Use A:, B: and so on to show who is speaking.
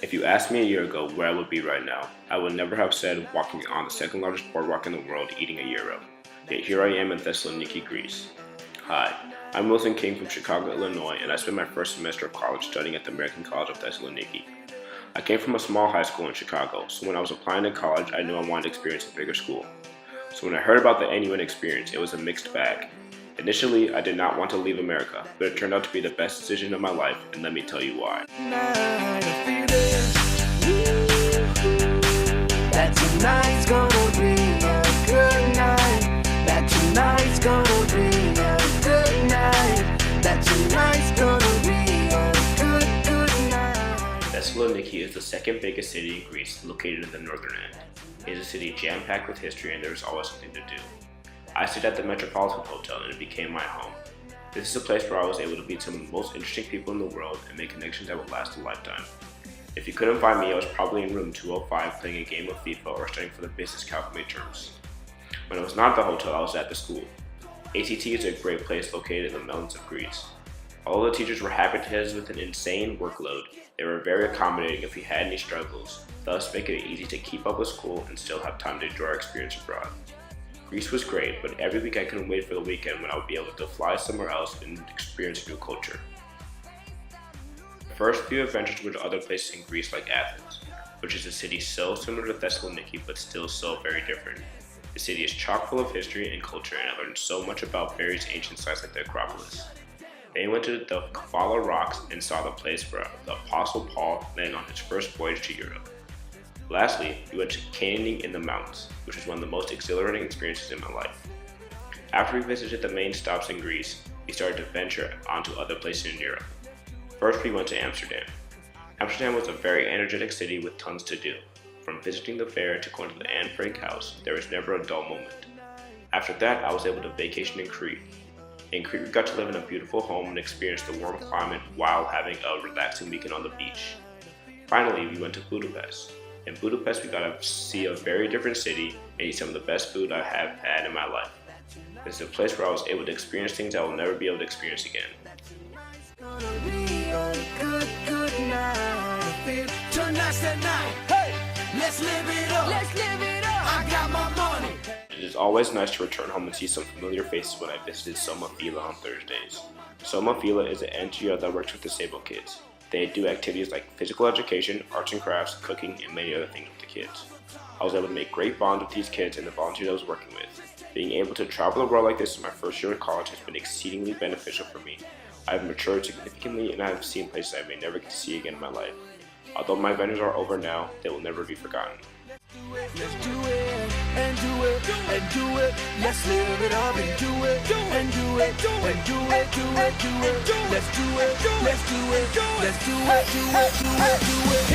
A: If you asked me a year ago where I would be right now, I would never have said walking on the second largest boardwalk in the world eating a gyro. Yet here I am in Thessaloniki, Greece. Hi, I'm Wilson King from Chicago, Illinois, and I spent my first semester of college studying at the American College of Thessaloniki. I came from a small high school in Chicago, so when I was applying to college, I knew I wanted to experience a bigger school. So when I heard about the NUin experience, it was a mixed bag. Initially, I did not want to leave America, but it turned out to be the best decision of my life, and let me tell you why.
B: That tonight's gonna be a good night. That tonight's gonna be a good night. That tonight's gonna be a good night.
A: Thessaloniki is the second biggest city in Greece, located in the northern end. It is a city jam-packed with history, and there is always something to do. I stayed at the Metropolitan Hotel, and it became my home. This is a place where I was able to meet some of the most interesting people in the world and make connections that would last a lifetime. If you couldn't find me, I was probably in room 205 playing a game of FIFA or studying for the business calculate terms. When I was not at the hotel, I was at the school. ACT is a great place located in the mountains of Greece. Although the teachers were happy to hit us with an insane workload, they were very accommodating if we had any struggles, thus making it easy to keep up with school and still have time to enjoy our experience abroad. Greece was great, but every week I couldn't wait for the weekend when I would be able to fly somewhere else and experience a new culture. The first few adventures were to other places in Greece like Athens, which is a city so similar to Thessaloniki but still so very different. The city is chock full of history and culture, and I learned so much about various ancient sites like the Acropolis. Then we went to the Kefala Rocks and saw the place where the Apostle Paul landed on his first voyage to Europe. Lastly, we went to canyoning in the mountains, which was one of the most exhilarating experiences in my life. After we visited the main stops in Greece, we started to venture onto other places in Europe. First, we went to Amsterdam. Amsterdam was a very energetic city with tons to do. From visiting the fair to going to the Anne Frank house, there was never a dull moment. After that, I was able to vacation in Crete. In Crete, we got to live in a beautiful home and experience the warm climate while having a relaxing weekend on the beach. Finally, we went to Budapest. In Budapest, we got to see a very different city and eat some of the best food I have had in my life. This is a place where I was able to experience things I will never be able to experience again. It is always nice to return home and see some familiar faces when I visited Soma Fila on Thursdays. Soma Fila is an NGO that works with disabled kids. They do activities like physical education, arts and crafts, cooking, and many other things with the kids. I was able to make great bonds with these kids and the volunteers I was working with. Being able to travel the world like this in my first year of college has been exceedingly beneficial for me. I have matured significantly and I have seen places I may never get to see again in my life. Although my adventures are over now, they will never be forgotten.
B: Let's do it, and do it, and do it. Let's live it up and do it, and do it, and do it, do it, do it. Let's do it, let's do it, let's do it, do it, do it, do it.